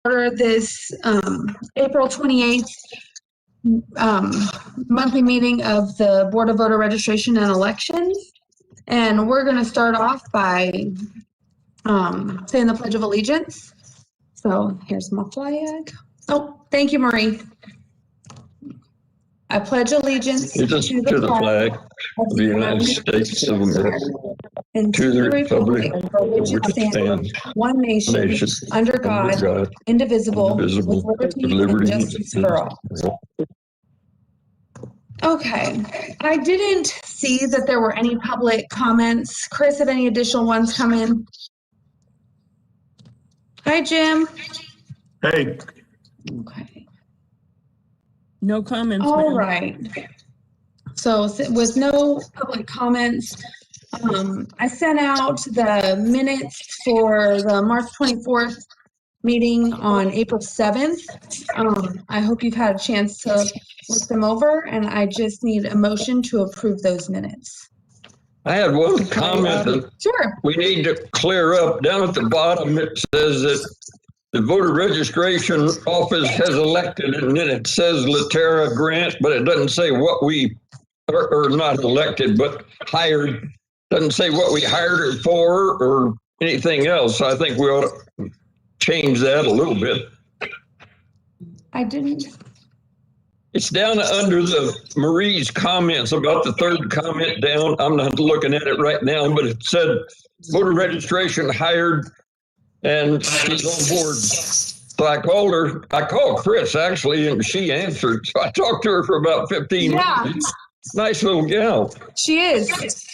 order this April 28th monthly meeting of the Board of Voter Registration and Elections. And we're going to start off by saying the Pledge of Allegiance. So here's my flag. Oh, thank you, Marie. I pledge allegiance to the flag of the United States of America and to the republic for which it stands, one nation, under God, indivisible, with liberty and justice for all. Okay, I didn't see that there were any public comments. Chris, have any additional ones come in? Hi, Jim. Hey. Okay. No comments. All right. So with no public comments, I sent out the minutes for the March 24th meeting on April 7th. I hope you've had a chance to look them over, and I just need a motion to approve those minutes. I had one comment that Sure. we need to clear up. Down at the bottom, it says that the voter registration office has elected, and then it says Latera Grant, but it doesn't say what we, or not elected, but hired. Doesn't say what we hired her for or anything else. So I think we ought to change that a little bit. I didn't. It's down under the Marie's comments about the third comment down. I'm not looking at it right now, but it said voter registration hired and she's on board. So I called Chris actually, and she answered. So I talked to her for about 15 minutes. Nice little gal. She is.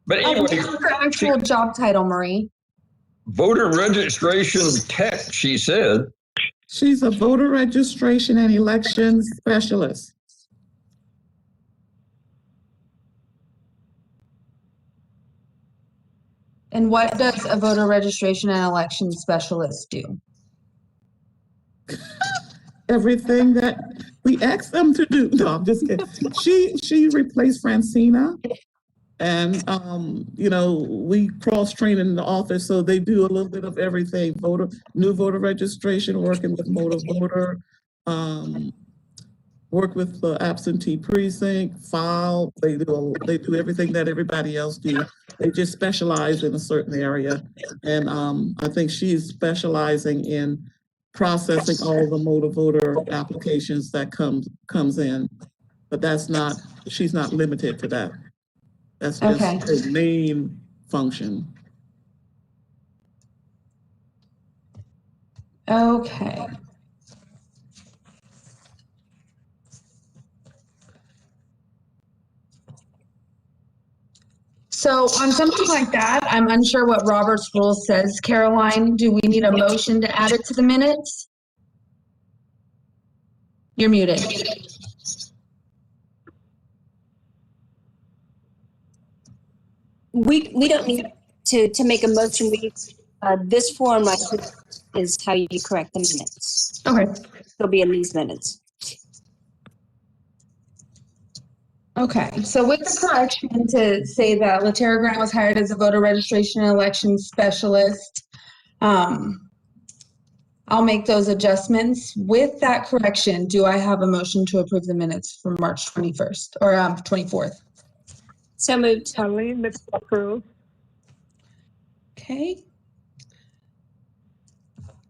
But anyway, her actual job title, Marie? Voter registration tech, she said. She's a voter registration and election specialist. And what does a voter registration and election specialist do? Everything that we asked them to do. No, I'm just kidding. She replaced Francina. And, we cross-train in the office, so they do a little bit of everything. New voter registration, working with motor voter, work with the absentee precinct, file. They do everything that everybody else do. They just specialize in a certain area. And I think she's specializing in processing all the motor voter applications that comes in. But she's not limited to that. That's just her main function. Okay. So on something like that, I'm unsure what Robert's rule says. Caroline, do we need a motion to add it to the minutes? You're muted. We don't need to make a motion. This form right here is how you correct the minutes. Okay. It'll be in these minutes. Okay, so with the correction to say that Latera Grant was hired as a voter registration and election specialist, I'll make those adjustments. With that correction, do I have a motion to approve the minutes for March 21st or 24th? So moved. Colleen, let's approve. Okay.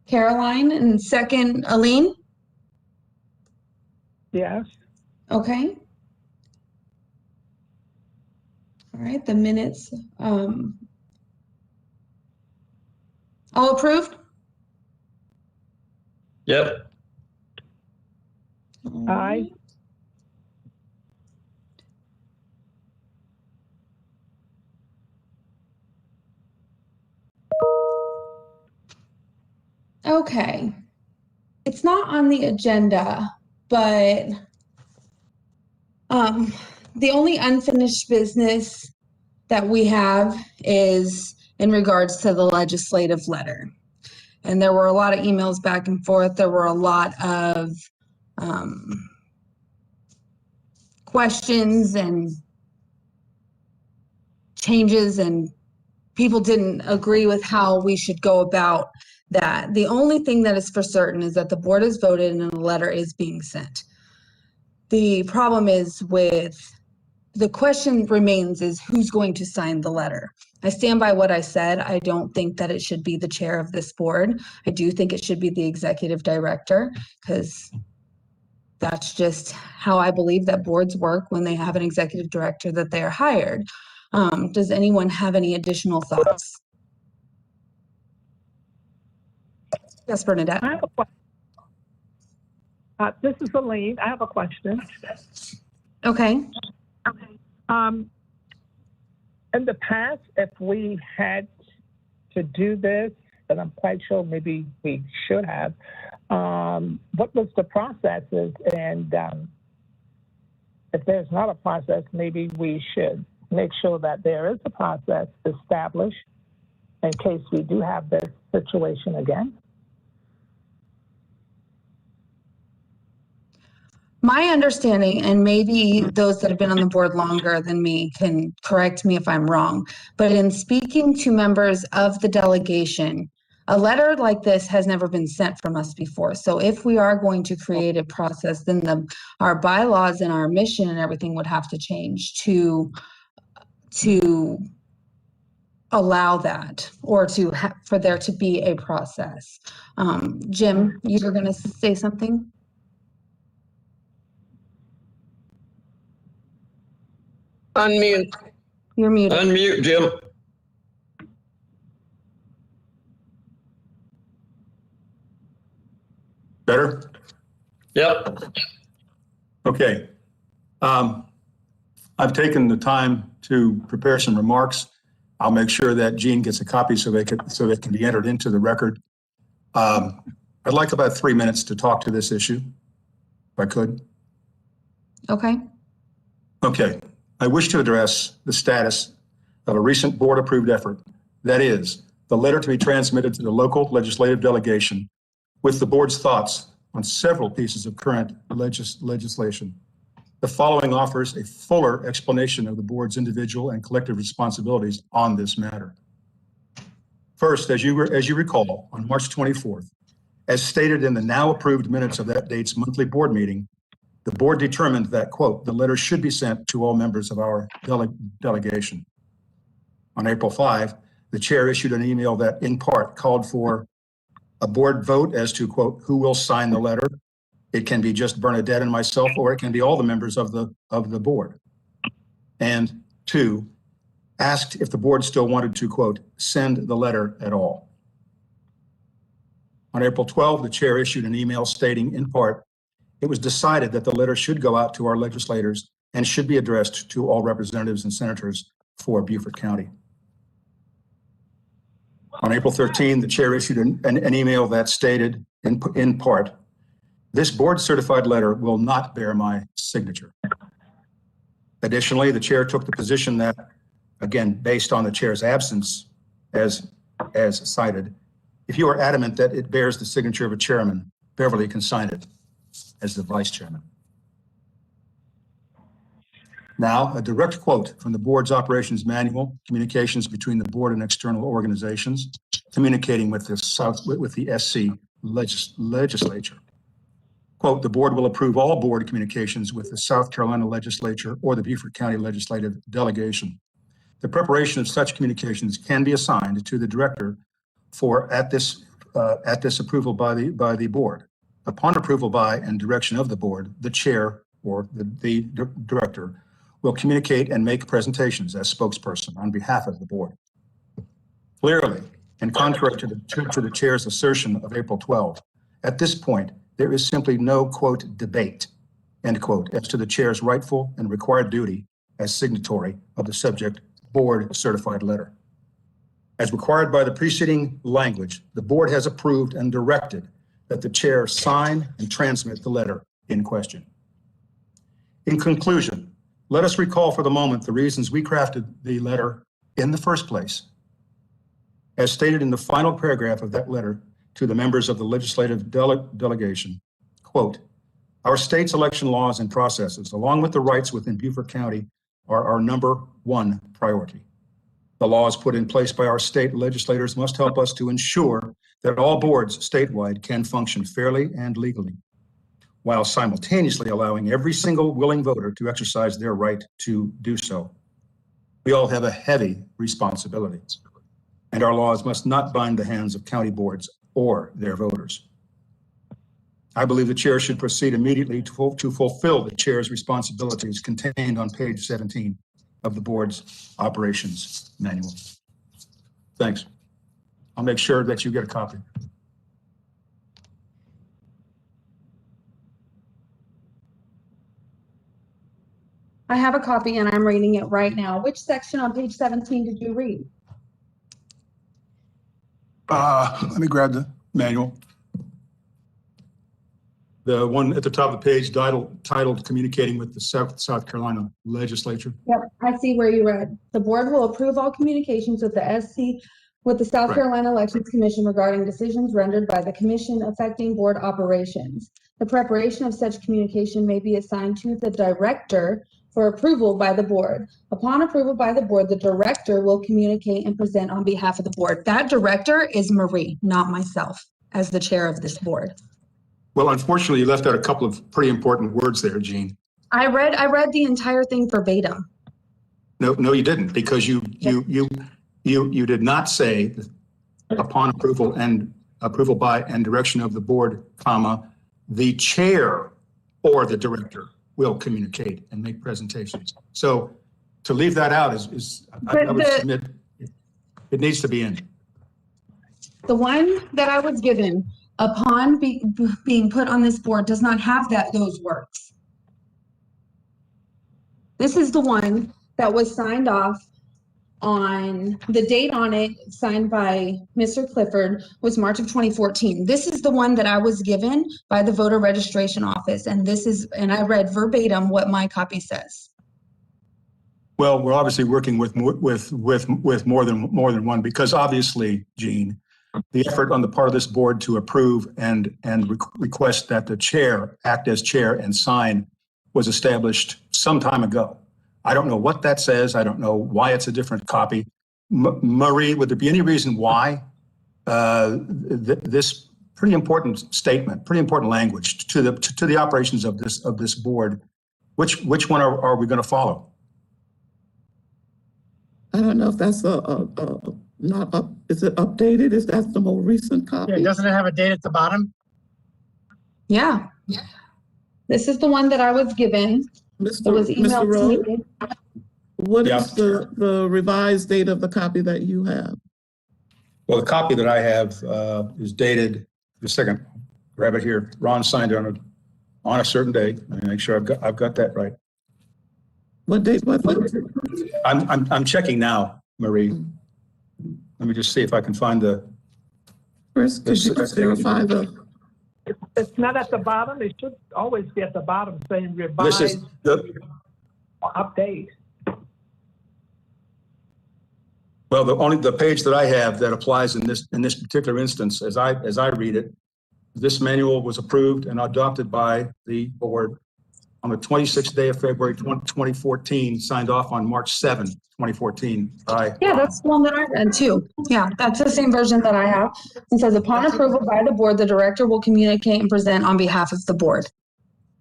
Caroline, and second, Aline? Yes. Okay. All right, the minutes, all approved? Yep. Aye. Okay. It's not on the agenda, but the only unfinished business that we have is in regards to the legislative letter. And there were a lot of emails back and forth. There were a lot of questions and changes, and people didn't agree with how we should go about that. The only thing that is for certain is that the board has voted and a letter is being sent. The problem is the question remains is who's going to sign the letter. I stand by what I said. I don't think that it should be the chair of this board. I do think it should be the executive director, because that's just how I believe that boards work when they have an executive director that they are hired. Does anyone have any additional thoughts? Yes, Bernadette. I have a question. This is Elaine. I have a question. Okay. In the past, if we had to do this, and I'm quite sure maybe we should have, what was the processes? And if there's not a process, maybe we should make sure that there is a process established in case we do have this situation again. My understanding, and maybe those that have been on the board longer than me can correct me if I'm wrong, but in speaking to members of the delegation, a letter like this has never been sent from us before. So if we are going to create a process, then our bylaws and our mission and everything would have to change to allow that, or for there to be a process. Jim, you were going to say something? Unmute. You're muted. Unmute, Jim. Better? Yep. Okay. I've taken the time to prepare some remarks. I'll make sure that Jean gets a copy so they can be entered into the record. I'd like about 3 minutes to talk to this issue, if I could. Okay. Okay. I wish to address the status of a recent board-approved effort. That is, the letter to be transmitted to the local legislative delegation with the board's thoughts on several pieces of current legislation. The following offers a fuller explanation of the board's individual and collective responsibilities on this matter. First, as you recall, on March 24th, as stated in the now approved minutes of that date's monthly board meeting, the board determined that, quote, the letter should be sent to all members of our delegation. On April 5, the chair issued an email that in part called for a board vote as to, quote, who will sign the letter. It can be just Bernadette and myself, or it can be all the members of the board. And 2, asked if the board still wanted to, quote, send the letter at all. On April 12, the chair issued an email stating in part, it was decided that the letter should go out to our legislators and should be addressed to all representatives and senators for Beaufort County. On April 13, the chair issued an email that stated in part, this board certified letter will not bear my signature. Additionally, the chair took the position that, again, based on the chair's absence as cited, if you are adamant that it bears the signature of a chairman, Beverly can sign it as the vice chairman. Now, a direct quote from the board's operations manual, communications between the board and external organizations, communicating with the SC legislature. Quote, the board will approve all board communications with the South Carolina legislature or the Beaufort County legislative delegation. The preparation of such communications can be assigned to the director for at this approval by the board. Upon approval by and direction of the board, the chair or the director will communicate and make presentations as spokesperson on behalf of the board. Clearly, and contrary to the chair's assertion of April 12, at this point, there is simply no, quote, debate, end quote, as to the chair's rightful and required duty as signatory of the subject board certified letter. As required by the preceding language, the board has approved and directed that the chair sign and transmit the letter in question. In conclusion, let us recall for the moment the reasons we crafted the letter in the first place. As stated in the final paragraph of that letter to the members of the legislative delegation, quote, our state's election laws and processes, along with the rights within Beaufort County, are our number one priority. The laws put in place by our state legislators must help us to ensure that all boards statewide can function fairly and legally, while simultaneously allowing every single willing voter to exercise their right to do so. We all have a heavy responsibility, and our laws must not bind the hands of county boards or their voters. I believe the chair should proceed immediately to fulfill the chair's responsibilities contained on page 17 of the board's operations manual. Thanks. I'll make sure that you get a copy. I have a copy and I'm reading it right now. Which section on page 17 did you read? Let me grab the manual. The one at the top of the page titled Communicating with the South Carolina Legislature. Yep, I see where you read. The board will approve all communications with the South Right. Carolina Elections Commission regarding decisions rendered by the commission affecting board operations. The preparation of such communication may be assigned to the director for approval by the board. Upon approval by the board, the director will communicate and present on behalf of the board. That director is Marie, not myself, as the chair of this board. Well, unfortunately, you left out a couple of pretty important words there, Jean. I read the entire thing verbatim. No, you didn't, because you did not say upon approval by and direction of the board, comma, the chair or the director will communicate and make presentations. So to leave that out I would submit it needs to be in. The one that I was given upon being put on this board does not have those words. This is the one that was signed off on, the date on it signed by Mr. Clifford was March of 2014. This is the one that I was given by the voter registration office. And I read verbatim what my copy says. Well, we're obviously working with more than one, because obviously, Jean, the effort on the part of this board to approve and request that the chair act as chair and sign was established some time ago. I don't know what that says. I don't know why it's a different copy. Marie, would there be any reason why this pretty important statement, pretty important language to the operations of this board, which one are we going to follow? I don't know if that's not up. Is it updated? Is that the more recent copy? Yeah, doesn't it have a date at the bottom? Yeah. This is the one that I was given. It was emailed to me. What is the revised date of the copy that you have? Well, the copy that I have is dated, the second, grab it here. Ron signed on a certain day. Let me make sure I've got that right. What date was it? I'm checking now, Marie. Let me just see if I can find the. First, could you just verify the? It's not at the bottom. It should always be at the bottom saying revised. This is update. Well, the page that I have that applies in this particular instance, as I read it, this manual was approved and adopted by the board on the 26th day of February 2014, signed off on March 7, 2014. Yeah, that's the one that I read too. Yeah, that's the same version that I have. It says, upon approval by the board, the director will communicate and present on behalf of the board.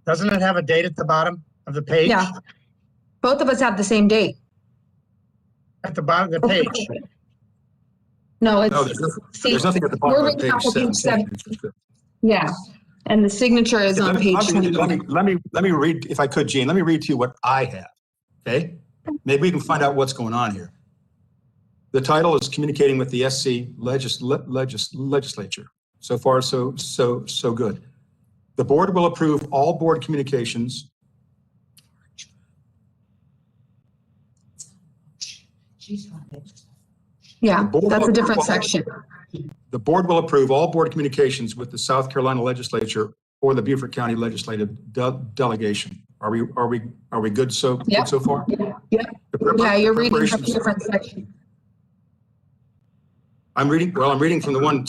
Doesn't it have a date at the bottom of the page? Yeah. Both of us have the same date. At the bottom of the page. No, No, there's nothing at the bottom of page 7. Yeah, and the signature is on page 21. Let me read, if I could, Jean, let me read to you what I have, okay? Maybe we can find out what's going on here. The title is Communicating with the SC Legislature. So far, so good. The board will approve all board communications. Yeah, that's a different section. The board will approve all board communications with the South Carolina Legislature or the Beaufort County Legislative Delegation. Are we good so far? Yeah, you're reading from a different section. I'm reading from the one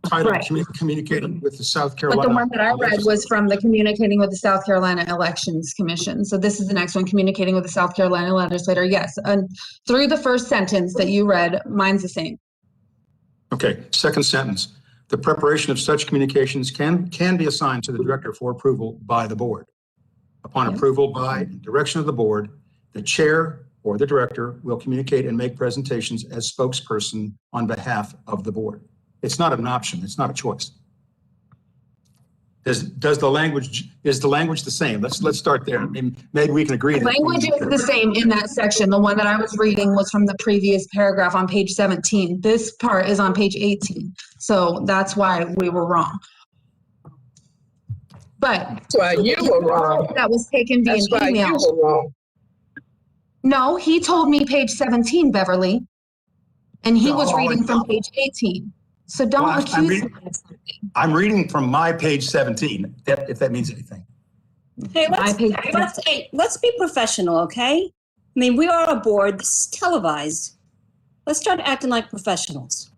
titled Right. Communicating with the South But Carolina. the one that I read was from the Communicating with the South Carolina Elections Commission. So this is the next one, Communicating with the South Carolina Legislature. Yes, and through the first sentence that you read, mine's the same. Okay, second sentence. The preparation of such communications can be assigned to the director for approval by the board. Upon approval by and direction of the board, the chair or the director will communicate and make presentations as spokesperson on behalf of the board. It's not an option. It's not a choice. Is the language the same? Let's start there. Maybe we can agree. The language is the same in that section. The one that I was reading was from the previous paragraph on page 17. This part is on page 18. So that's why we were wrong. But That's why you were wrong. that was taken via That's why email. you were wrong. No, he told me page 17, Beverly. And he was reading from page 18. So don't Well, accuse me of something. I'm reading from my page 17, if that means anything. Hey, My page let's be professional, okay? I mean, we are a board. This is televised. Let's start acting like professionals.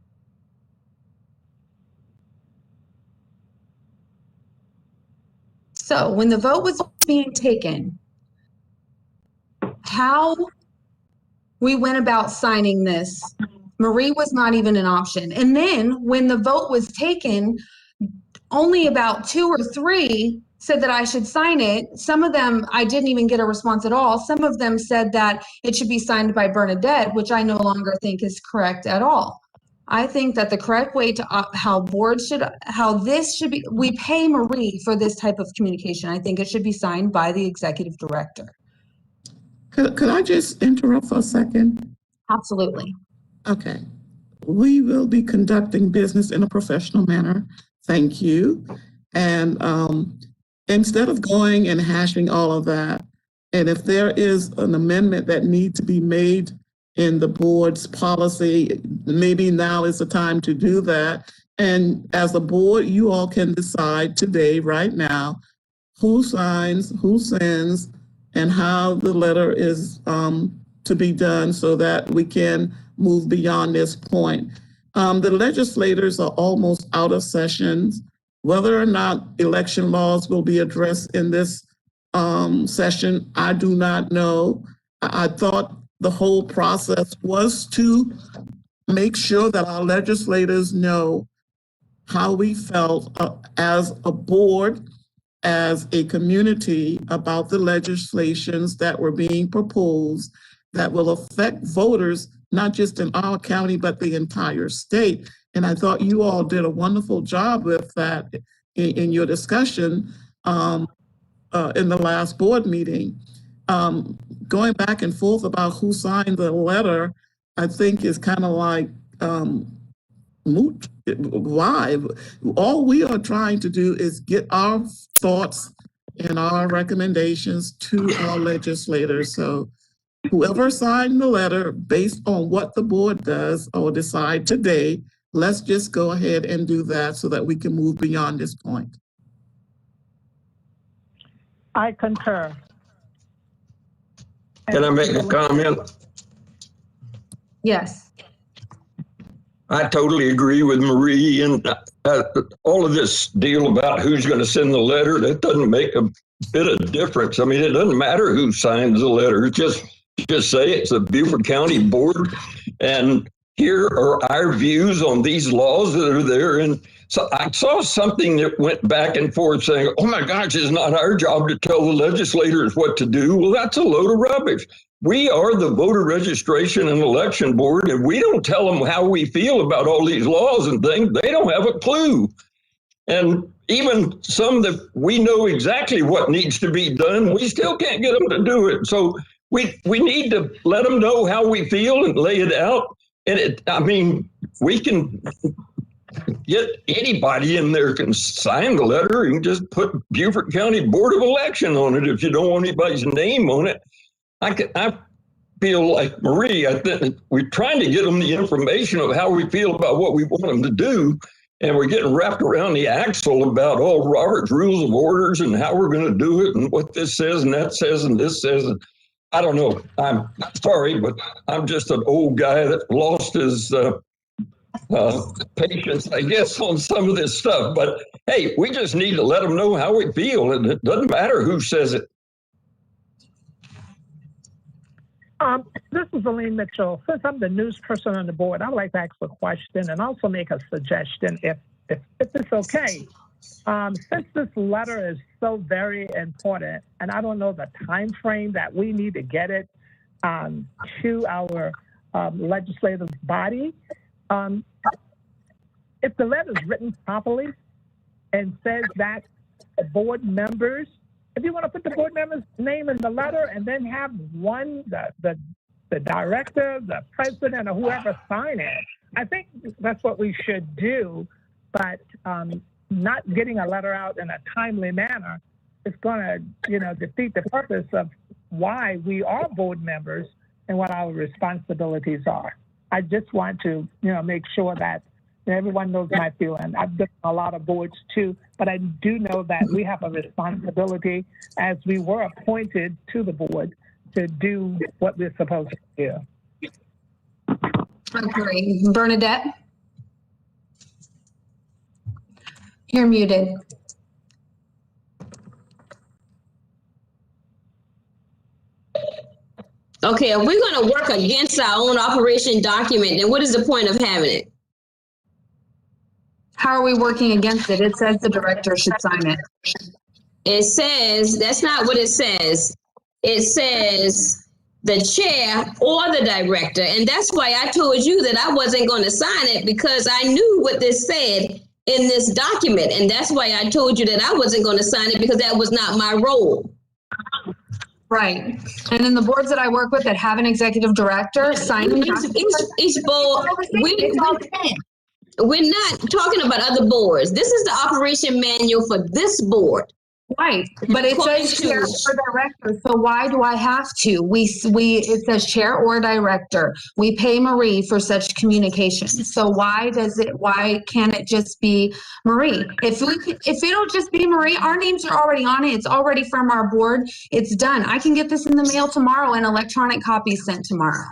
So when the vote was being taken, how we went about signing this, Marie was not even an option. And then when the vote was taken, only about 2 or 3 said that I should sign it. Some of them, I didn't even get a response at all. Some of them said that it should be signed by Bernadette, which I no longer think is correct at all. I think that the correct way to how this should be, we pay Marie for this type of communication. I think it should be signed by the executive director. Could I just interrupt for a second? Absolutely. Okay. We will be conducting business in a professional manner. Thank you. And instead of going and hashing all of that, and if there is an amendment that needs to be made in the board's policy, maybe now is the time to do that. And as a board, you all can decide today, right now, who signs, who sends, and how the letter is to be done so that we can move beyond this point. The legislators are almost out of sessions. Whether or not election laws will be addressed in this session, I do not know. I thought the whole process was to make sure that our legislators know how we felt as a board, as a community about the legislations that were being proposed that will affect voters, not just in our county, but the entire state. And I thought you all did a wonderful job with that in your discussion in the last board meeting. Going back and forth about who signed the letter, I think is kind of like moot. Why? All we are trying to do is get our thoughts and our recommendations to our legislators. So whoever signed the letter, based on what the board does or decide today, let's just go ahead and do that so that we can move beyond this point. I concur. Can I make a comment? Yes. I totally agree with Marie, and all of this deal about who's going to send the letter, that doesn't make a bit of difference. I mean, it doesn't matter who signs the letter. Just say it's the Beaufort County Board, and here are our views on these laws that are there. And so I saw something that went back and forth saying, oh my gosh, it's not our job to tell the legislators what to do. Well, that's a load of rubbish. We are the voter registration and election board, and we don't tell them how we feel about all these laws and things. They don't have a clue. And even some that we know exactly what needs to be done, we still can't get them to do it. So we need to let them know how we feel and lay it out. And we can get anybody in there can sign the letter and just put Beaufort County Board of Election on it if you don't want anybody's name on it. I feel like Marie, I think we're trying to get them the information of how we feel about what we want them to do. And we're getting wrapped around the axle about all Robert's rules of orders and how we're going to do it and what this says and that says and this says. And I don't know. I'm sorry, but I'm just an old guy that lost his patience, I guess, on some of this stuff. But hey, we just need to let them know how we feel. And it doesn't matter who says it. This is Elaine Mitchell. Since I'm the news person on the board, I'd like to ask a question and also make a suggestion if if it's okay, since this letter is so very important, and I don't know the time frame that we need to get it to our legislative body, if the letter is written properly and says that the board members, if you want to put the board member's name in the letter and then have the director, the president, or whoever sign it, I think that's what we should do. But not getting a letter out in a timely manner is going to, defeat the purpose of why we are board members and what our responsibilities are. I just want to, make sure that everyone knows my feeling. I've been on a lot of boards too, but I do know that we have a responsibility as we were appointed to the board to do what we're supposed to do. Agree. Bernadette? You're muted. Okay, if we're going to work against our own operation document, then what is the point of having it? How are we working against it? It says the director should sign it. It says, that's not what it says. It says the chair or the director. And that's why I told you that I wasn't going to sign it, because I knew what this said in this document. And that's why I told you that I wasn't going to sign it, because that was not my role. Right. And then the boards that I work with that have an executive director signing Each board, we're not talking about other boards. This is the operation manual for this board. Right, but it says chair or director, so why do I have to? It says chair or director. We pay Marie for such communications. So why can't it just be Marie? If it'll just be Marie, our names are already on it. It's already from our board. It's done. I can get this in the mail tomorrow and electronic copy sent tomorrow.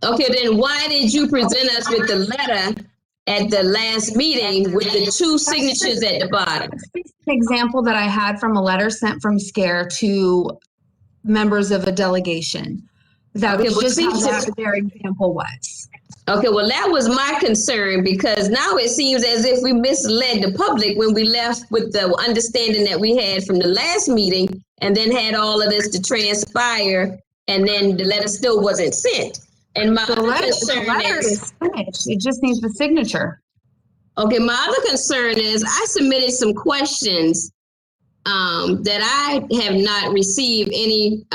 Okay, then why did you present us with the letter at the last meeting with the 2 signatures at the bottom? An example that I had from a letter sent from SCARE to members of a delegation. That was just how their example was. Okay, well, that was my concern, because now it seems as if we misled the public when we left with the understanding that we had from the last meeting, and then had all of this to transpire, and then the letter still wasn't sent. And my the letter is finished. It just needs the signature. Okay, my other concern is I submitted some questions that I have not received any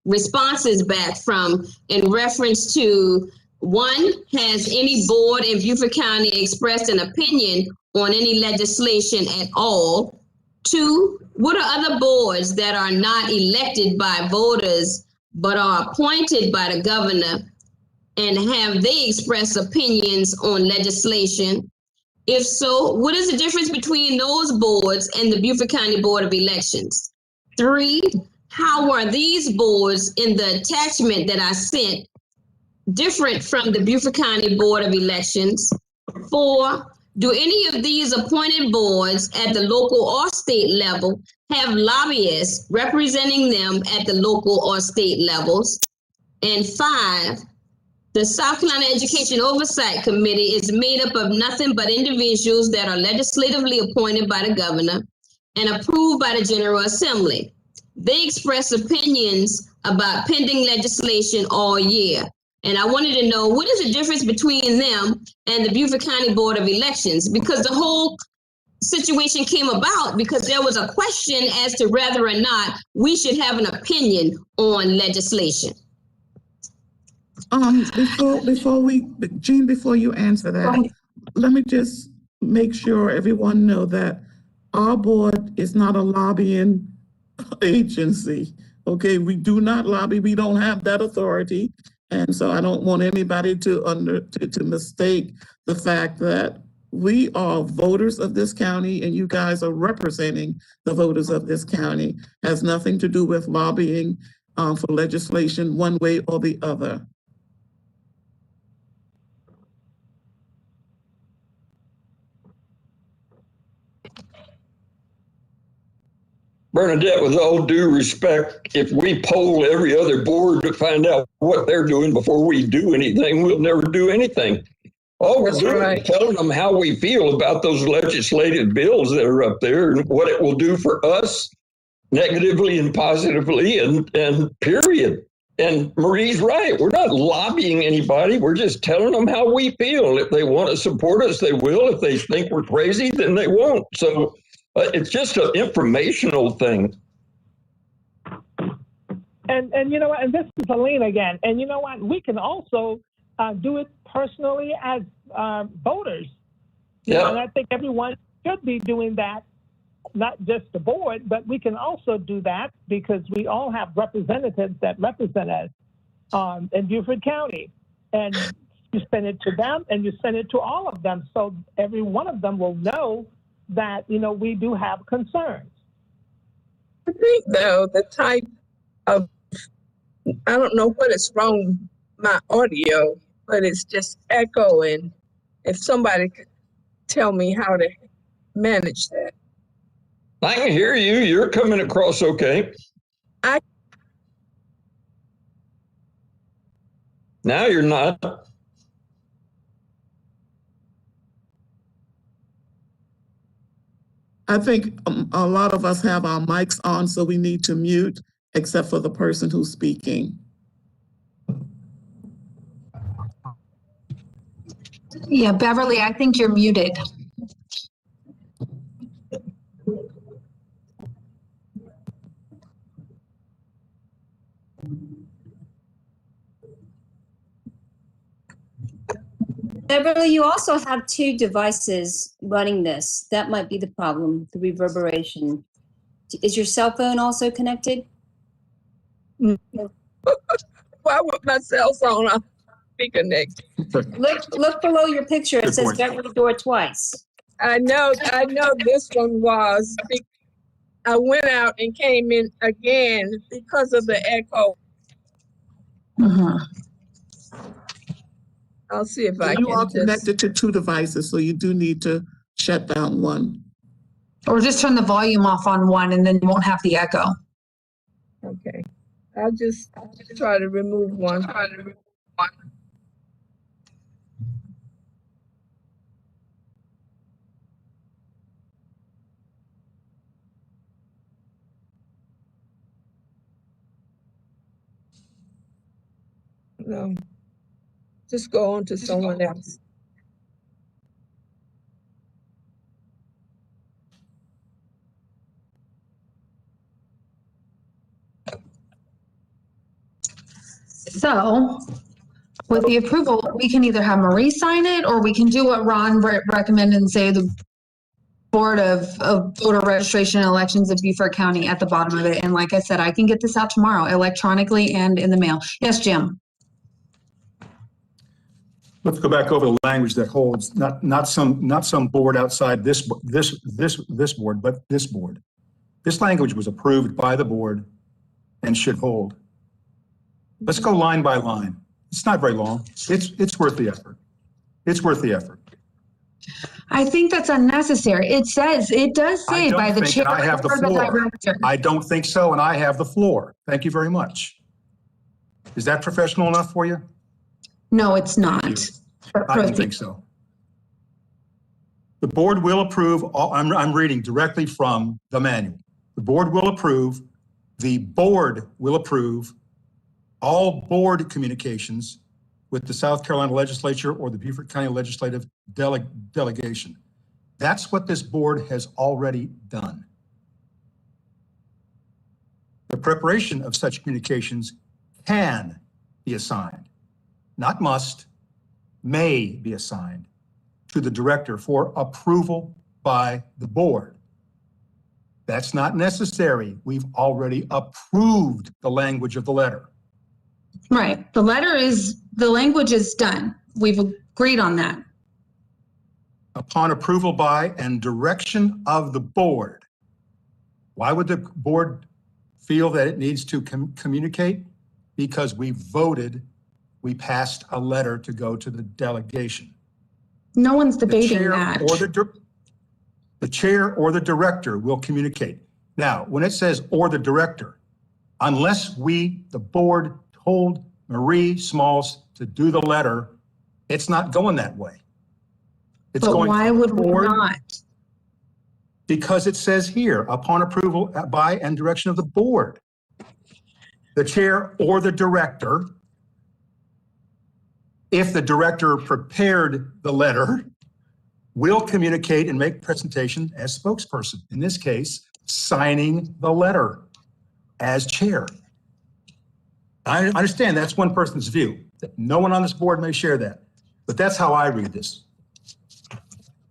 responses back from, in reference to, 1, has any board in Beaufort County expressed an opinion on any legislation at all? 2, what are other boards that are not elected by voters but are appointed by the governor, and have they expressed opinions on legislation? If so, what is the difference between those boards and the Beaufort County Board of Elections? 3, how are these boards in the attachment that I sent different from the Beaufort County Board of Elections? 4, do any of these appointed boards at the local or state level have lobbyists representing them at the local or state levels? And 5, the South Carolina Education Oversight Committee is made up of nothing but individuals that are legislatively appointed by the governor and approved by the General Assembly. They express opinions about pending legislation all year. And I wanted to know, what is the difference between them and the Beaufort County Board of Elections? Because the whole situation came about because there was a question as to whether or not we should have an opinion on legislation. Before you answer that, let me just make sure everyone know that our board is not a lobbying agency. Okay, we do not lobby. We don't have that authority, and so I don't want anybody to mistake the fact that we are voters of this county, and you guys are representing the voters of this county. Has nothing to do with lobbying for legislation one way or the other. Bernadette, with all due respect, if we poll every other board to find out what they're doing before we do anything, we'll never do anything. All we're That's doing right. is telling them how we feel about those legislative bills that are up there and what it will do for us negatively and positively and period. And Marie's right. We're not lobbying anybody. We're just telling them how we feel. If they want to support us, they will. If they think we're crazy, then they won't. So it's just an informational thing. And you know what? And this is Aline again. And you know what? We can also do it personally as voters. Yeah. And I think everyone should be doing that, not just the board, but we can also do that because we all have representatives that represent us in Beaufort County. And you send it to them and you send it to all of them. So every one of them will know that, you know, we do have concerns. I think though the type of, I don't know what is wrong with my audio, but it's just echoing. If somebody could tell me how to manage that. I can hear you. You're coming across okay. Now you're not. I think a lot of us have our mics on, so we need to mute, except for the person who's speaking. Yeah, Beverly, I think you're muted. Beverly, you also have two devices running this. That might be the problem, the reverberation. Is your cell phone also connected? Why would my cell phone be connected? Look below your picture. It Good says point. Beverly Door twice. I know this one was. I went out and came in again because of the echo. I'll see if I You can are just. connected to two devices, so you do need to shut down one. Or just turn the volume off on one and then you won't have the echo. Okay, I'll just try to remove one. No, just go on to someone else. So with the approval, we can either have Marie sign it or we can do what Ron recommended and say the Board of Voter Registration and Elections of Beaufort County at the bottom of it. And like I said, I can get this out tomorrow electronically and in the mail. Yes, Jim. Let's go back over the language that holds, not some board outside this board, but this board. This language was approved by the board and should hold. Let's go line by line. It's not very long. It's worth the effort. It's worth the effort. I think that's unnecessary. It does say by the chair. I have the or floor. director. I don't think so, and I have the floor. Thank you very much. Is that professional enough for you? No, it's not. I don't think so. The board will approve, I'm reading directly from the manual. The board will approve all board communications with the South Carolina legislature or the Beaufort County legislative delegation. That's what this board has already done. The preparation of such communications can be assigned, not must, may be assigned to the director for approval by the board. That's not necessary. We've already approved the language of the letter. Right. The language is done. We've agreed on that. Upon approval by and direction of the board. Why would the board feel that it needs to communicate? Because we passed a letter to go to the delegation. No one's debating that. The chair or the director will communicate. Now, when it says or the director, unless the board told Marie Smalls to do the letter, it's not going that way. It's But going why to the would we board not? Because it says here, upon approval by and direction of the board, the chair or the director, if the director prepared the letter, will communicate and make presentation as spokesperson. In this case, signing the letter as chair. I understand that's one person's view. No one on this board may share that, but that's how I read this.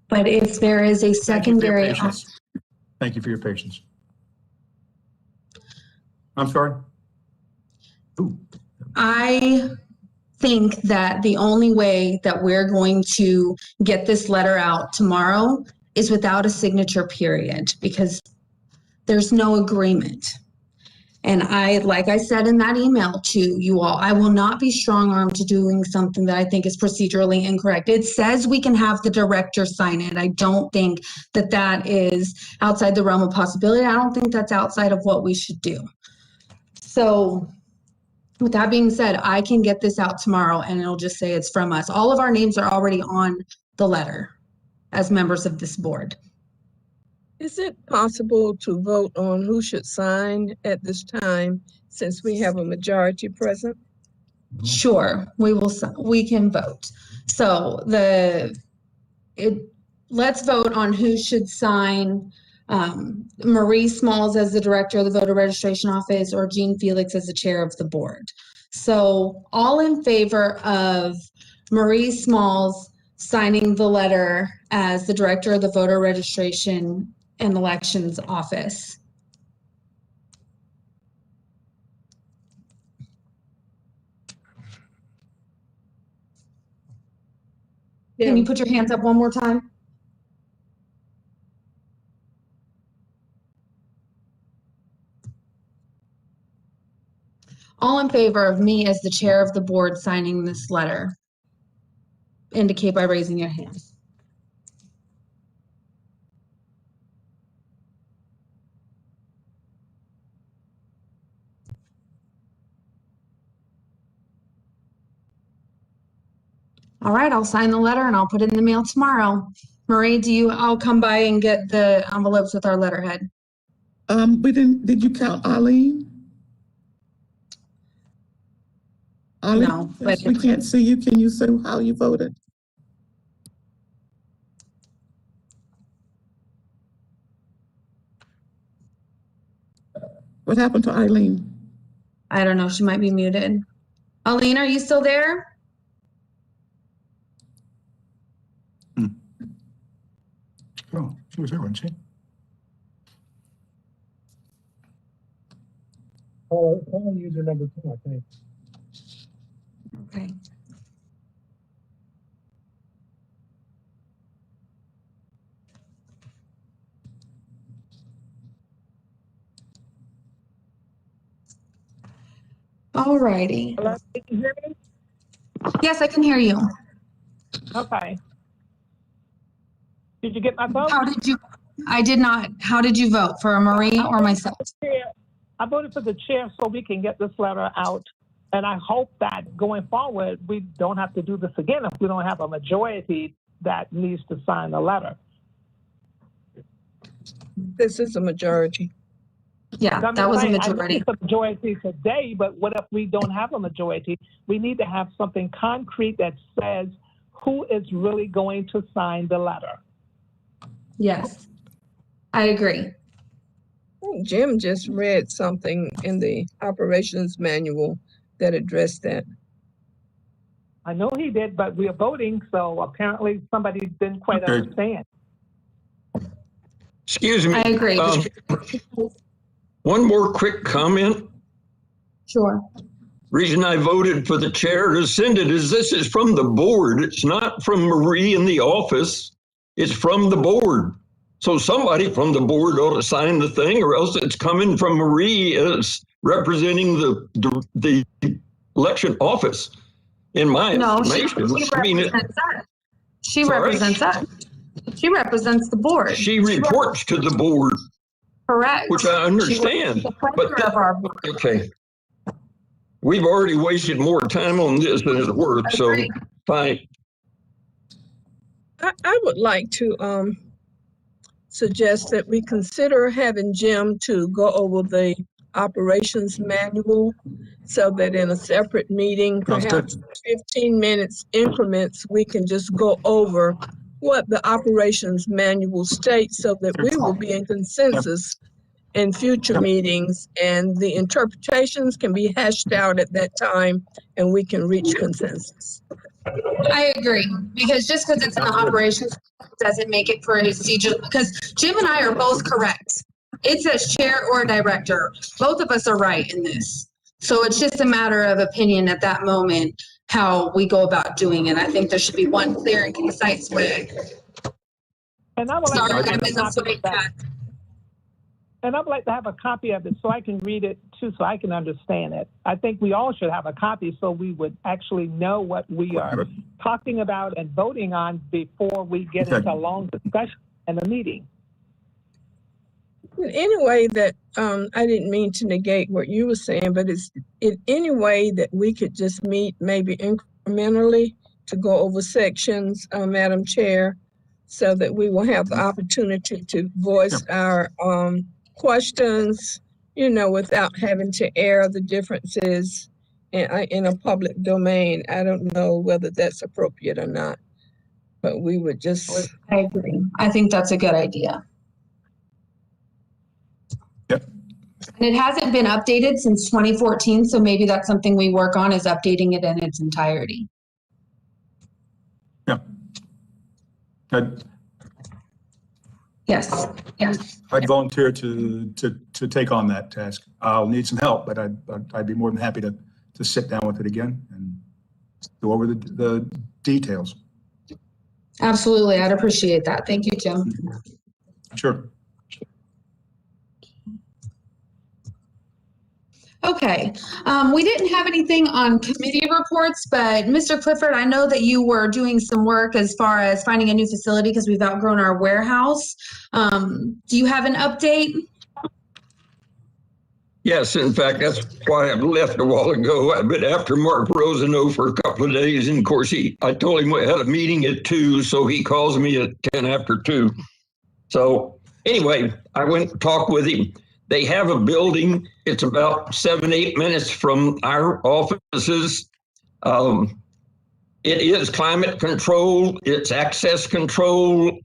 But if there is a secondary, Thank you for your patience. I'm sorry? Ooh. I think that the only way that we're going to get this letter out tomorrow is without a signature period, because there's no agreement. And like I said in that email to you all, I will not be strong-armed to doing something that I think is procedurally incorrect. It says we can have the director sign it. I don't think that that is outside the realm of possibility. I don't think that's outside of what we should do. So with that being said, I can get this out tomorrow and it'll just say it's from us. All of our names are already on the letter as members of this board. Is it possible to vote on who should sign at this time, since we have a majority present? Sure, we can vote. So let's vote on who should sign Marie Smalls as the director of the voter registration office or Jean Felix as the chair of the board. So all in favor of Marie Smalls signing the letter as the director of the voter registration and elections office? Can you put your hands up one more time? All in favor of me as the chair of the board signing this letter, indicate by raising your hand. All right, I'll sign the letter and I'll put it in the mail tomorrow. Marie, I'll come by and get the envelopes with our letterhead. Did you count Eileen? No, but we can't see you. Can you say how you voted? What happened to Eileen? I don't know. She might be muted. Eileen, are you still there? Oh, she was there, wasn't she? Oh, user number 2, I think. Okay. All righty. Hello, can you hear me? Yes, I can hear you. Okay. Did you get my vote? I did not. How did you vote? For Marie or myself? I voted for the chair so we can get this letter out. And I hope that going forward, we don't have to do this again if we don't have a majority that needs to sign the letter. This is a majority. Yeah, that was a I know majority. it's a majority today, but what if we don't have a majority? We need to have something concrete that says who is really going to sign the letter. Yes, I agree. Jim just read something in the operations manual that addressed that. I know he did, but we are voting, so apparently somebody didn't quite understand. Excuse me. I agree. One more quick comment. Sure. Reason I voted for the chair to send it is this is from the board. It's not from Marie in the office. It's from the board. So somebody from the board ought to sign the thing, or else it's coming from Marie as representing the election office. In my estimation, she represents us. She represents the board. She reports to the board. Correct. Which I understand. But of our board. Okay. We've already wasted more time on this than it's worth, so fine. I would like to suggest that we consider having Jim to go over the operations manual so that in a separate meeting, Sounds good. perhaps 15 minutes increments, we can just go over what the operations manual states so that we will be in consensus in future Yep. meetings, and the interpretations can be hashed out at that time and we can reach consensus. I agree, because just because it's in the operations doesn't make it procedural, because Jim and I are both correct. It says chair or director. Both of us are right in this. So it's just a matter of opinion at that moment, how we go about doing it. I think there should be one clear and concise way. And I would like Sorry, to I have a missed a copy point, of that. Pat. And I would like to have a copy of it so I can read it too, so I can understand it. I think we all should have a copy so we would actually know what we are talking about and voting on before we get Okay. into a long discussion and a meeting. In any way that, I didn't mean to negate what you were saying, but it's in any way that we could just meet maybe incrementally to go over sections, Madam Chair, so that we will have the opportunity to voice our questions, without having to air the differences in a public domain. I don't know whether that's appropriate or not, but we would just. I agree. I think that's a good idea. Yep. And it hasn't been updated since 2014, so maybe that's something we work on, is updating it in its entirety. Yeah. Good. Yes, yes. I'd volunteer to take on that task. I'll need some help, but I'd be more than happy to sit down with it again and go over the details. Absolutely. I'd appreciate that. Thank you, Jim. Sure. Okay. We didn't have anything on committee reports, but Mr. Clifford, I know that you were doing some work as far as finding a new facility because we've outgrown our warehouse. Do you have an update? Yes, in fact, that's why I left a while ago. I've been after Mark Rosano for a couple of days, and of course, I told him we had a meeting at 2, so he calls me at 10 after 2. So anyway, I went and talked with him. They have a building. It's about 7-8 minutes from our offices. It is climate control. It's access control.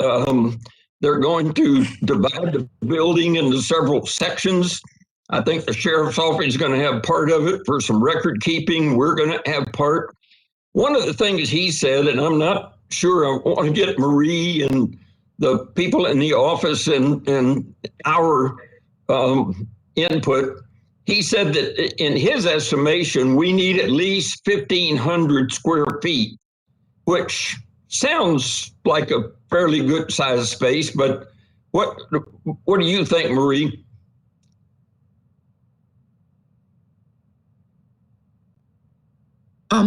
They're going to divide the building into several sections. I think the sheriff's office is going to have part of it for some record keeping. We're going to have part. One of the things he said, and I'm not sure, I want to get Marie and the people in the office and our input. He said that in his estimation, we need at least 1,500 square feet, which sounds like a fairly good sized space, but what do you think, Marie?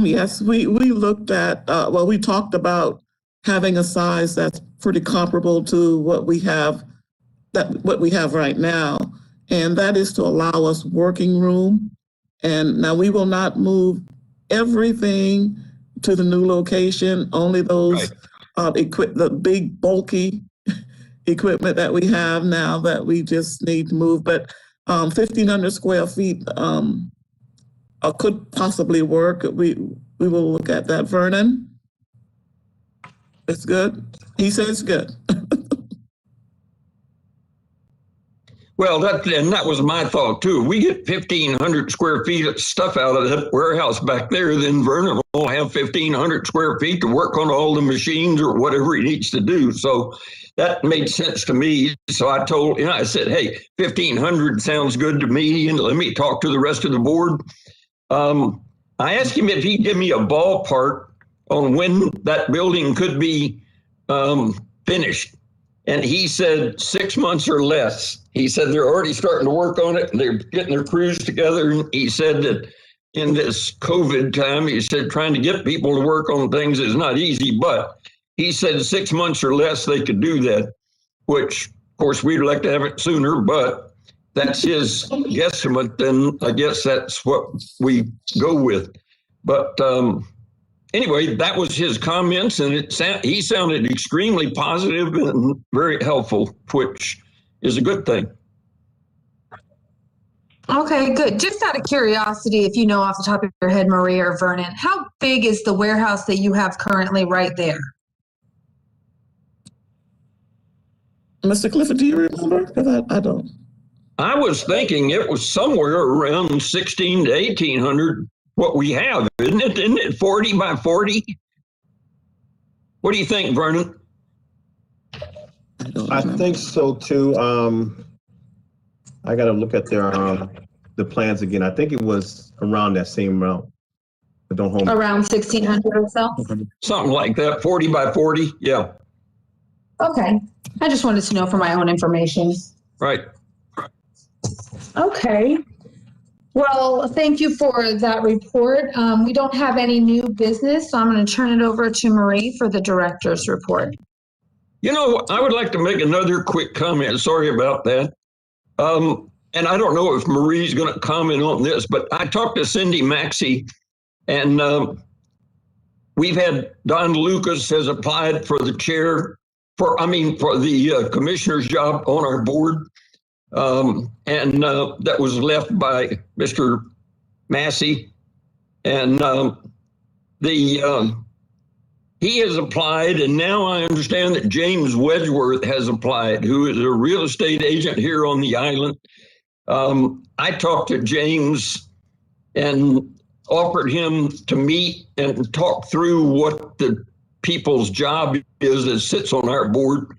Yes, we looked at, we talked about having a size that's pretty comparable to what we have right now. And that is to allow us working room. And now we will not move everything to the new location, only those the big bulky equipment that we have now that we just need to move. But 1,500 square feet could possibly work. We will look at that. Vernon? It's good? He says it's good. Well, that was my thought too. We get 1,500 square feet of stuff out of that warehouse back there, then Vernon will have 1,500 square feet to work on all the machines or whatever he needs to do. So that made sense to me. So I told, I said, hey, 1,500 sounds good to me, and let me talk to the rest of the board. I asked him if he'd give me a ballpark on when that building could be finished. And he said 6 months or less. He said they're already starting to work on it and they're getting their crews together. And he said that in this COVID time, he said trying to get people to work on things is not easy, but he said 6 months or less they could do that, which of course we'd like to have it sooner, but that's his guesstimate. Then I guess that's what we go with. But anyway, that was his comments, and he sounded extremely positive and very helpful, which is a good thing. Okay, good. Just out of curiosity, if you know off the top of your head, Marie or Vernon, how big is the warehouse that you have currently right there? Mr. Clifford, do you remember? Because I don't. I was thinking it was somewhere around 16 to 1800, what we have, isn't it? Isn't it 40 by 40? What do you think, Vernon? I think so too. I got to look at their the plans again. I think it was around that same amount. But don't hold me. Around 1600 or so? Something like that, 40 by 40, yeah. Okay. I just wanted to know for my own information. Right. Okay. Well, thank you for that report. We don't have any new business, so I'm going to turn it over to Marie for the director's report. You know, I would like to make another quick comment. Sorry about that. And I don't know if Marie's going to comment on this, but I talked to Cindy Maxey, and we've had Don Lucas has applied for the for the commissioner's job on our board. And that was left by Mr. Massey. And he has applied, and now I understand that James Wedgeworth has applied, who is a real estate agent here on the island. I talked to James and offered him to meet and talk through what the people's job is that sits on our board.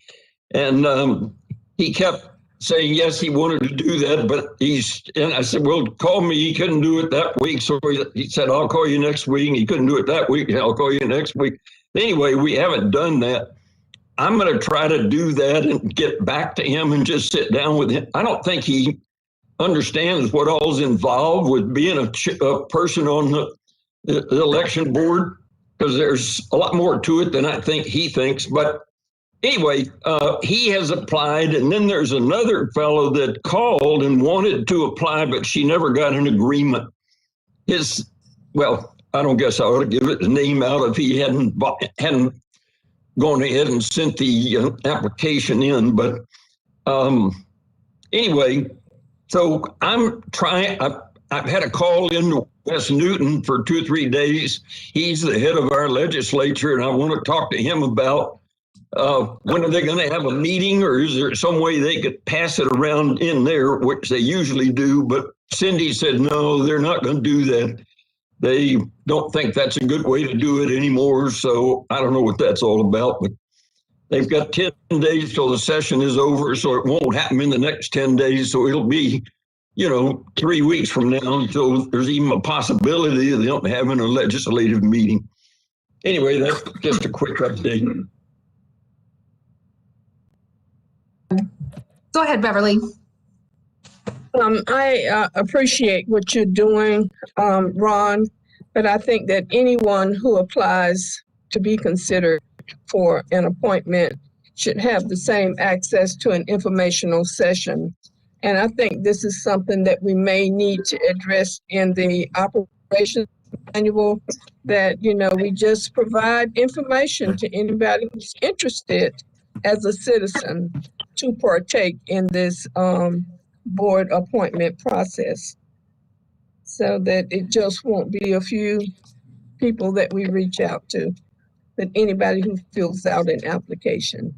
And he kept saying, yes, he wanted to do that, but and I said, well, call me. He couldn't do it that week. So he said, I'll call you next week. And he couldn't do it that week. I'll call you next week. Anyway, we haven't done that. I'm going to try to do that and get back to him and just sit down with him. I don't think he understands what all's involved with being a person on the election board, because there's a lot more to it than I think he thinks. But anyway, he has applied, and then there's another fellow that called and wanted to apply, but she never got an agreement. I don't guess I ought to give it the name out if he hadn't gone ahead and sent the application in. But anyway, so I'm trying. I've had a call into Wes Newton for 2 or 3 days. He's the head of our legislature, and I want to talk to him about when are they going to have a meeting, or is there some way they could pass it around in there, which they usually do. But Cindy said, no, they're not going to do that. They don't think that's a good way to do it anymore. So I don't know what that's all about, but they've got 10 days till the session is over. So it won't happen in the next 10 days. So it'll be, 3 weeks from now until there's even a possibility of them having a legislative meeting. Anyway, that's just a quick update. Go ahead, Beverly. I appreciate what you're doing, Ron, but I think that anyone who applies to be considered for an appointment should have the same access to an informational session. And I think this is something that we may need to address in the operations manual, that, we just provide information to anybody who's interested as a citizen to partake in this board appointment process, so that it just won't be a few people that we reach out to, but anybody who fills out an application.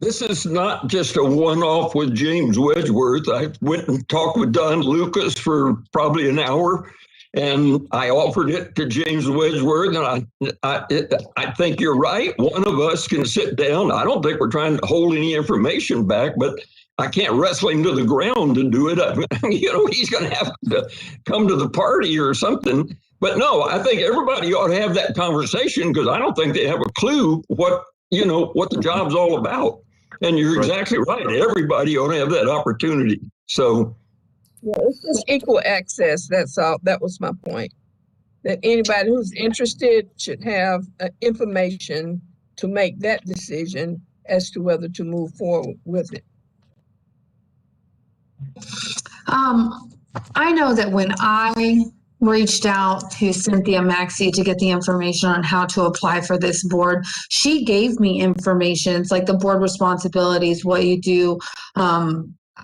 This is not just a one-off with James Wedgeworth. I went and talked with Don Lucas for probably an hour, and I offered it to James Wedgeworth, and I think you're right. One of us can sit down. I don't think we're trying to hold any information back, but I can't wrestle him to the ground to do it. He's going to have to come to the party or something. But no, I think everybody ought to have that conversation, because I don't think they have a clue what the job's all about. And you're exactly right. Everybody ought to have that opportunity. So yeah, it's just equal access. That's all. That was my point. That anybody who's interested should have information to make that decision as to whether to move forward with it. I know that when I reached out to Cynthia Maxey to get the information on how to apply for this board. She gave me information. It's like the board responsibilities, what you do.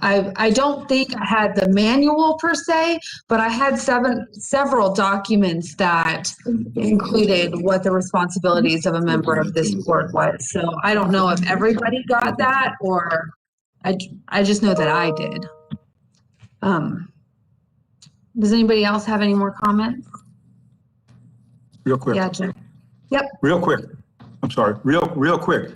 I don't think I had the manual per se, but I had several documents that included what the responsibilities of a member of this board was. So I don't know if everybody got that, or I just know that I did. Does anybody else have any more comments? Real quick. Yeah, Jim. Yep. Real quick. I'm sorry. Real quick.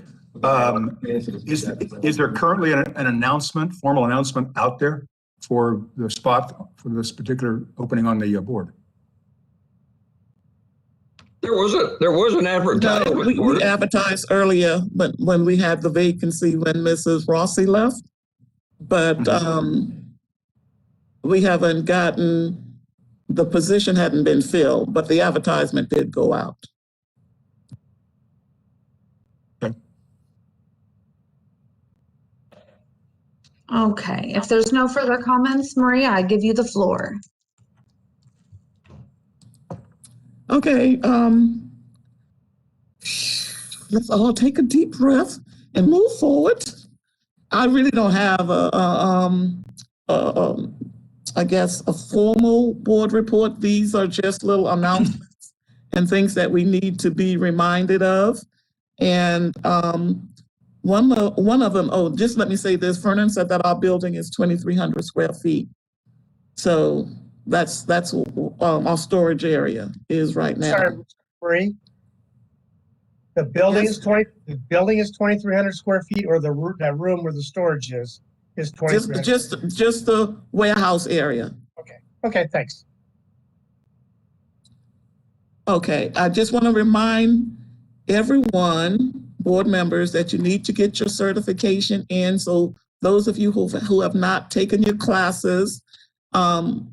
Is there currently an announcement, formal announcement out there for the spot for this particular opening on the board? There was an advertisement. No, we advertised earlier, but when we had the vacancy when Mrs. Rossi left, but we haven't gotten, the position hadn't been filled, but the advertisement did go out. Okay, if there's no further comments, Maria, I give you the floor. Okay, let's all take a deep breath and move forward. I really don't have I guess a formal board report. These are just little announcements and things that we need to be reminded of. And one of them, oh, just let me say this, Vernon said that our building is 2,300 square feet. So that's our storage area is right now. Sorry, Marie. The building is 2,300 square feet, or that room where the storage is 2,300? Just the warehouse area. Okay, thanks. Okay, I just want to remind everyone, board members, that you need to get your certification in. So those of you who have not taken your classes,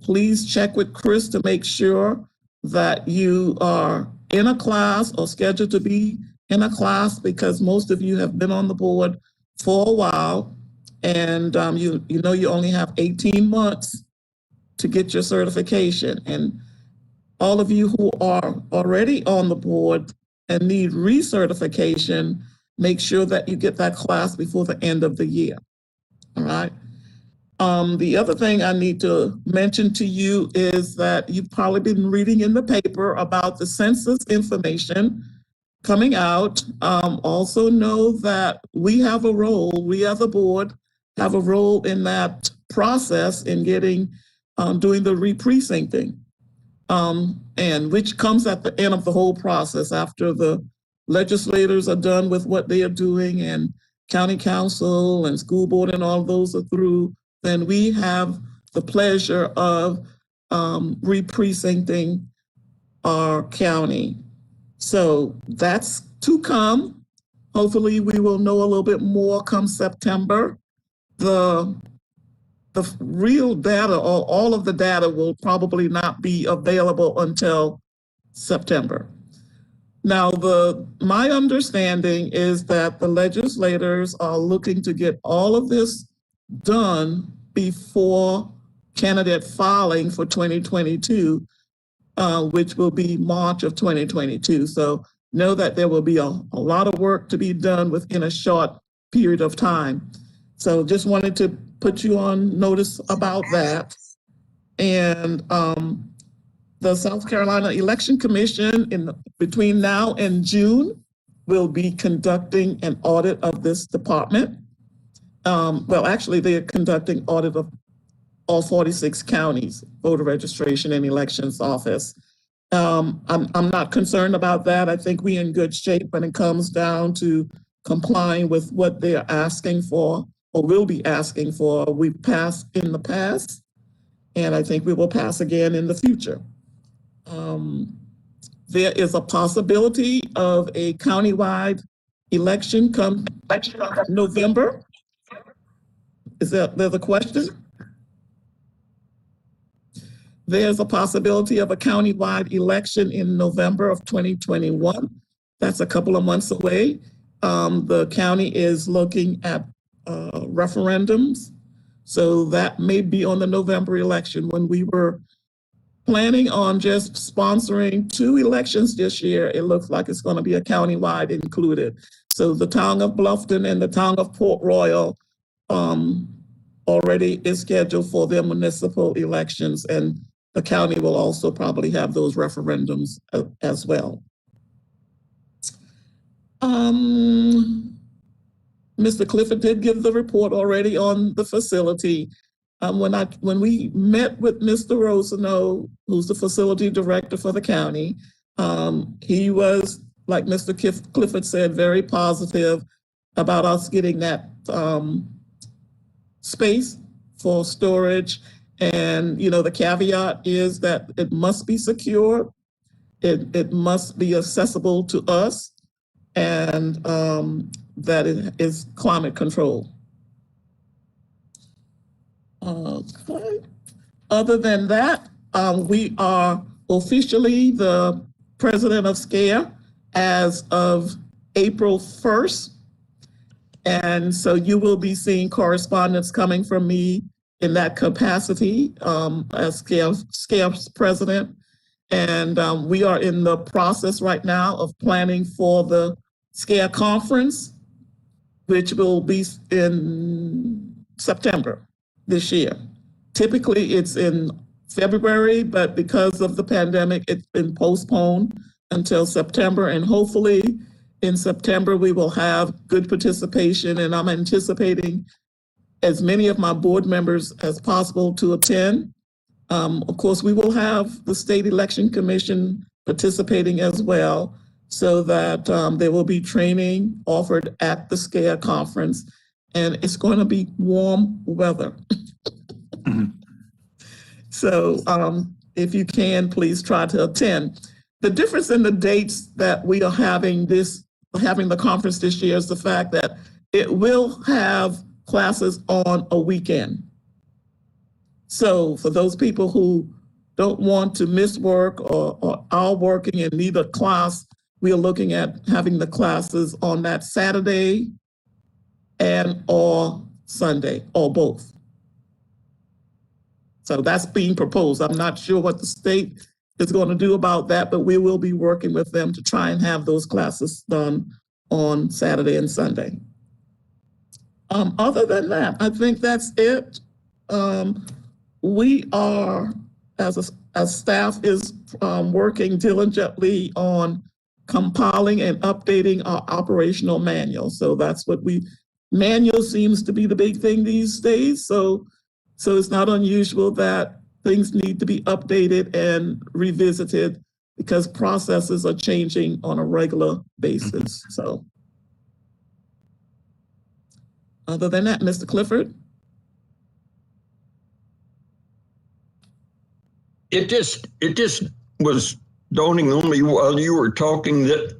please check with Chris to make sure that you are in a class or scheduled to be in a class, because most of you have been on the board for a while, and you know you only have 18 months to get your certification. And all of you who are already on the board and need recertification, make sure that you get that class before the end of the year. All right. The other thing I need to mention to you is that you've probably been reading in the paper about the census information coming out. Also know that we have a role, we as a board have a role in that process in getting, doing the re-precincting, and which comes at the end of the whole process after the legislators are done with what they are doing and county council and school board and all of those are through. Then we have the pleasure of re-precincting our county. So that's to come. Hopefully we will know a little bit more come September. The real data, or all of the data, will probably not be available until September. Now, my understanding is that the legislators are looking to get all of this done before candidate filing for 2022, which will be March of 2022. So know that there will be a lot of work to be done within a short period of time. So just wanted to put you on notice about that. And the South Carolina Election Commission between now and June will be conducting an audit of this department. Well, actually, they're conducting audit of all 46 counties, voter registration and elections office. I'm not concerned about that. I think we're in good shape when it comes down to complying with what they're asking for or will be asking for. We've passed in the past, and I think we will pass again in the future. There is a possibility of a countywide election come November. There's a question? There's a possibility of a countywide election in November of 2021. That's a couple of months away. The county is looking at referendums. So that may be on the November election. When we were planning on just sponsoring 2 elections this year. It looks like it's going to be a countywide included. So the town of Bluffton and the town of Port Royal already is scheduled for their municipal elections, and the county will also probably have those referendums as well. Mr. Clifford did give the report already on the facility. When we met with Mr. Rosenau, who's the facility director for the county, he was, like Mr. Clifford said, very positive about us getting that space for storage. And, the caveat is that it must be secure. It must be accessible to us, and that it is climate controlled. Okay. Other than that, we are officially the president of SCARE as of April 1st. And so you will be seeing correspondence coming from me in that capacity as SCARE's president. And we are in the process right now of planning for the SCARE conference, which will be in September this year. Typically it's in February, but because of the pandemic, it's been postponed until September. And hopefully in September, we will have good participation. And I'm anticipating as many of my board members as possible to attend. Of course, we will have the State Election Commission participating as well, so that there will be training offered at the SCARE conference, and it's going to be warm weather. So if you can, please try to attend. The difference in the dates that we are having the conference this year is the fact that it will have classes on a weekend. So for those people who don't want to miss work or are working and need a class, we are looking at having the classes on that Saturday and or Sunday, or both. So that's being proposed. I'm not sure what the state is going to do about that, but we will be working with them to try and have those classes done on Saturday and Sunday. Other than that, I think that's it. We are, as staff, is working diligently on compiling and updating our operational manual. So that's what manual seems to be the big thing these days. So it's not unusual that things need to be updated and revisited because processes are changing on a regular basis. So other than that, Mr. Clifford? It just was dawning on me while you were talking that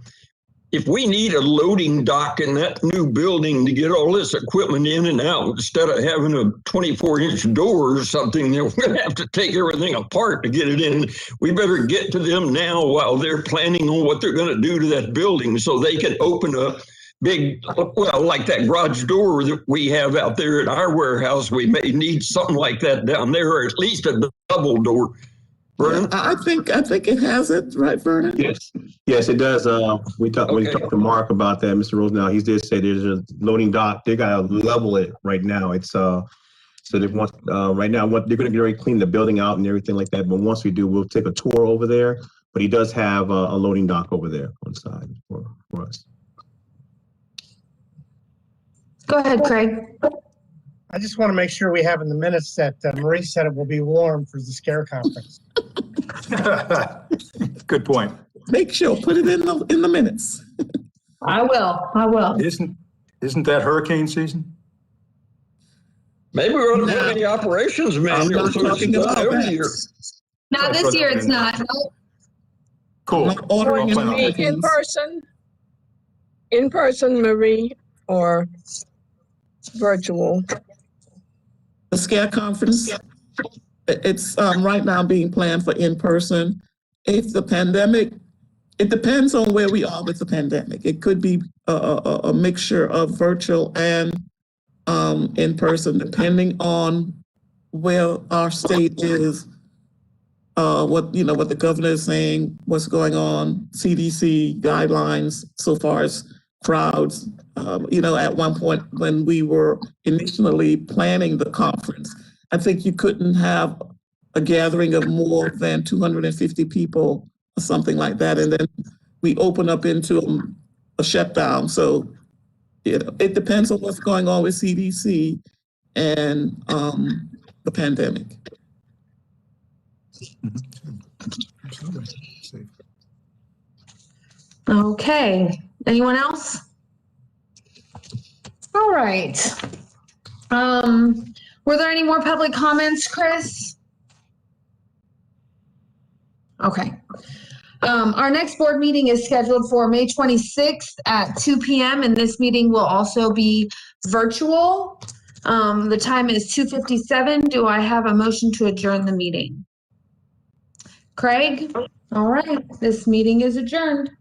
if we need a loading dock in that new building to get all this equipment in and out, instead of having a 24-inch door or something, then we're going to have to take everything apart to get it in. We better get to them now while they're planning on what they're going to do to that building so they can open a big, well, like that garage door that we have out there at our warehouse. We may need something like that down there, or at least a double door. Vernon? I think it has it, right, Vernon? Yes, it does. We talked to Mark about that, Mr. Rosenau. He did say there's a loading dock. They got to level it right now. It's so they want right now. They're going to get ready to clean the building out and everything like that. But once we do, we'll take a tour over there. But he does have a loading dock over there on the side for us. Go ahead, Craig. I just want to make sure we have in the minutes that Marie said it will be warm for the SCARE conference. Good point. Make sure, put it in the minutes. I will. Isn't that hurricane season? Maybe we ought to put the operations manual. I'm not talking about every that. year. Not this year, it's not. Cool. Not ordering Going to be hurricanes. in person, Marie, or virtual? The SCARE conference, it's right now being planned for in person. If the pandemic, it depends on where we are with the pandemic. It could be a mixture of virtual and in person, depending on where our state is what the governor is saying, what's going on, CDC guidelines so far as crowds. At one point when we were initially planning the conference, I think you couldn't have a gathering of more than 250 people or something like that. And then we open up into a shutdown. So it depends on what's going on with CDC and the pandemic. Okay, anyone else? All right. Were there any more public comments, Chris? Okay. Our next board meeting is scheduled for May 26th at 2 p.m. and this meeting will also be virtual. The time is 2:57. Do I have a motion to adjourn the meeting? Craig? All right, this meeting is adjourned.